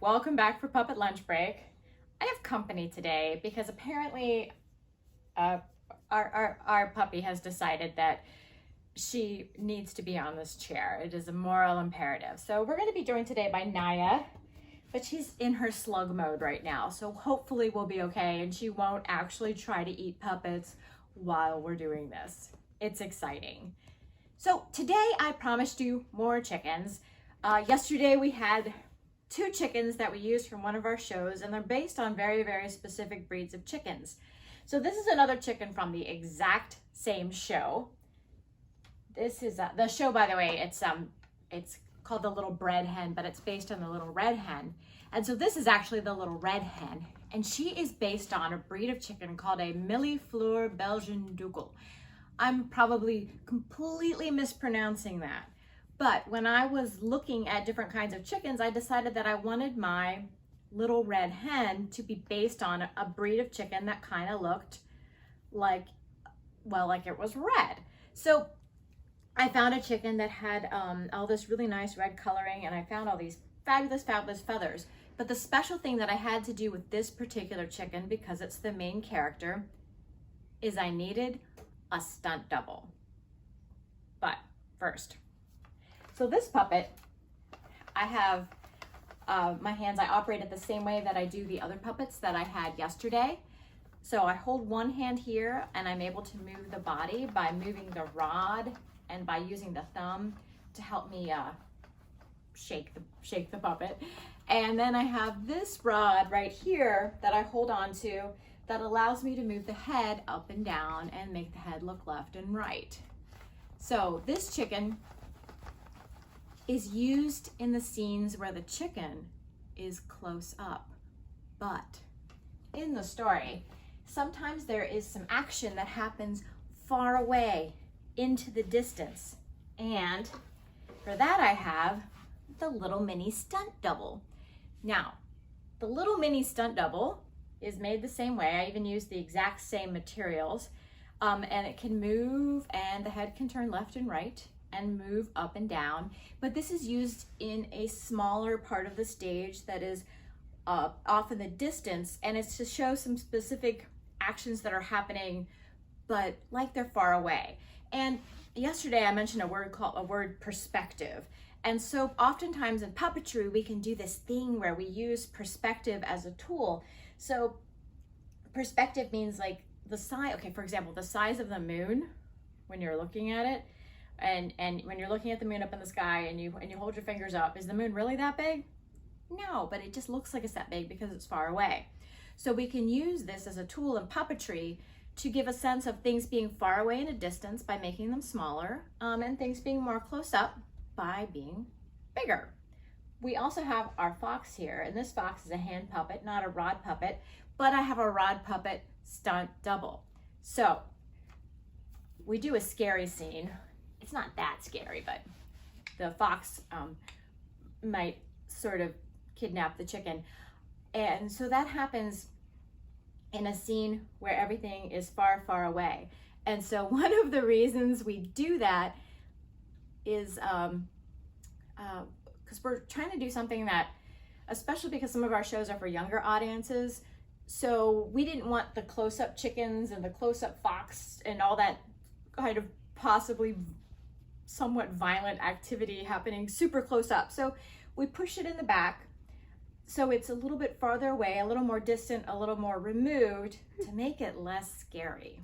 welcome back for Puppet Lunch Break. I have company today because apparently our puppy has decided that she needs to be on this chair. It is a moral imperative. So we're going to be joined today by Naya, but she's in her slug mode right now. So hopefully we'll be okay and she won't actually try to eat puppets while we're doing this. It's exciting. So today I promised you more chickens. Yesterday we had 2 chickens that we used from one of our shows, and they're based on very, very specific breeds of chickens. So this is another chicken from the exact same show. This is the show, by the way, it's called the Little Red Hen, but it's based on the Little Red Hen. And so this is actually the Little Red Hen, and she is based on a breed of chicken called a Millefleur Belgian Ducal. I'm probably completely mispronouncing that. But when I was looking at different kinds of chickens, I decided that I wanted my Little Red Hen to be based on a breed of chicken that kind of looked like, well, like it was red. So I found a chicken that had all this really nice red coloring, and I found all these fabulous, fabulous feathers. But the special thing that I had to do with this particular chicken, because it's the main character, is I needed a stunt double. But first, so this puppet, I have my hands, I operate it the same way that I do the other puppets that I had yesterday. So I hold one hand here and I'm able to move the body by moving the rod and by using the thumb to help me shake the puppet. And then I have this rod right here that I hold on to that allows me to move the head up and down and make the head look left and right. So this chicken is used in the scenes where the chicken is close up. But in the story, sometimes there is some action that happens far away into the distance. And for that I have the little mini stunt double. Now, the little mini stunt double is made the same way. I even use the exact same materials. And it can move, and the head can turn left and right and move up and down. But this is used in a smaller part of the stage that is off in the distance, and it's to show some specific actions that are happening, but like they're far away. And yesterday I mentioned a word called perspective. And so oftentimes in puppetry, we can do this thing where we use perspective as a tool. So perspective means like the size, okay, for example, the size of the moon when you're looking at it, and when you're looking at the moon up in the sky and you hold your fingers up, is the moon really that big? No, but it just looks like it's that big because it's far away. So we can use this as a tool in puppetry to give a sense of things being far away in a distance by making them smaller, and things being more close up by being bigger. We also have our fox here, and this fox is a hand puppet, not a rod puppet, but I have a rod puppet stunt double. So we do a scary scene. It's not that scary, but the fox might sort of kidnap the chicken. And so that happens in a scene where everything is far, far away. And so one of the reasons we do that is because we're trying to do something that, especially because some of our shows are for younger audiences, so we didn't want the close-up chickens and the close-up fox and all that kind of possibly somewhat violent activity happening super close up. So we push it in the back so it's a little bit farther away, a little more distant, a little more removed to make it less scary.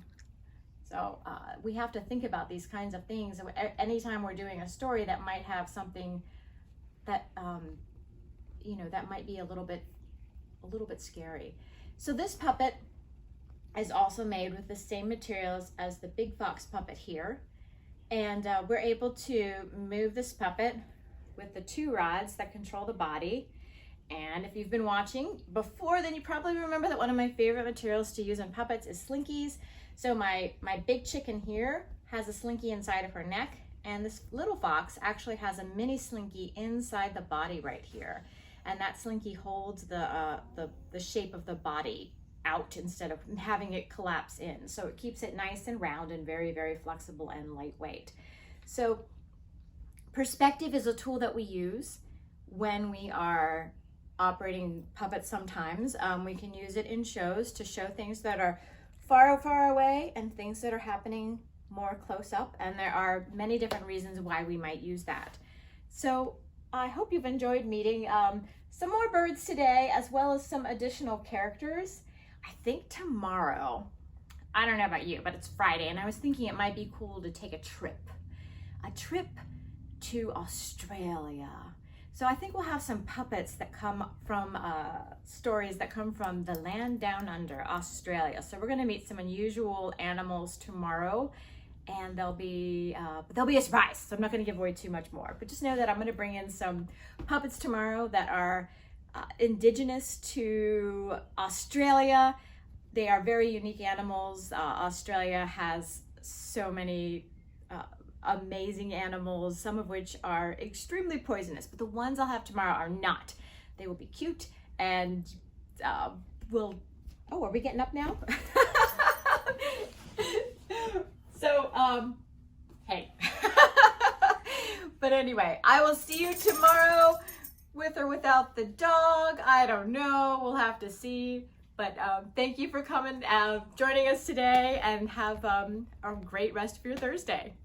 So we have to think about these kinds of things anytime we're doing a story that might have something that that might be a little bit scary. So this puppet is also made with the same materials as the big fox puppet here, and we're able to move this puppet with the 2 rods that control the body. And if you've been watching before, then you probably remember that one of my favorite materials to use in puppets is slinkies. So my big chicken here has a slinky inside of her neck, and this little fox actually has a mini slinky inside the body right here. And that slinky holds the shape of the body out instead of having it collapse in. So it keeps it nice and round and very, very flexible and lightweight. So perspective is a tool that we use when we are operating puppets sometimes. We can use it in shows to show things that are far, far away and things that are happening more close up. And there are many different reasons why we might use that. So I hope you've enjoyed meeting some more birds today, as well as some additional characters. I think tomorrow, I don't know about you, but it's Friday, and I was thinking it might be cool to take a trip to Australia. So I think we'll have some puppets that come from stories that come from the land down under, Australia. So we're going to meet some unusual animals tomorrow, and they'll be a surprise. So I'm not going to give away too much more, but just know that I'm going to bring in some puppets tomorrow that are indigenous to Australia. They are very unique animals. Australia has so many amazing animals, some of which are extremely poisonous, but the ones I'll have tomorrow are not. They will be cute and are we getting up now? So, hey. But anyway, I will see you tomorrow with or without the dog. I don't know, we'll have to see. But thank you for coming, joining us today, and have a great rest of your Thursday.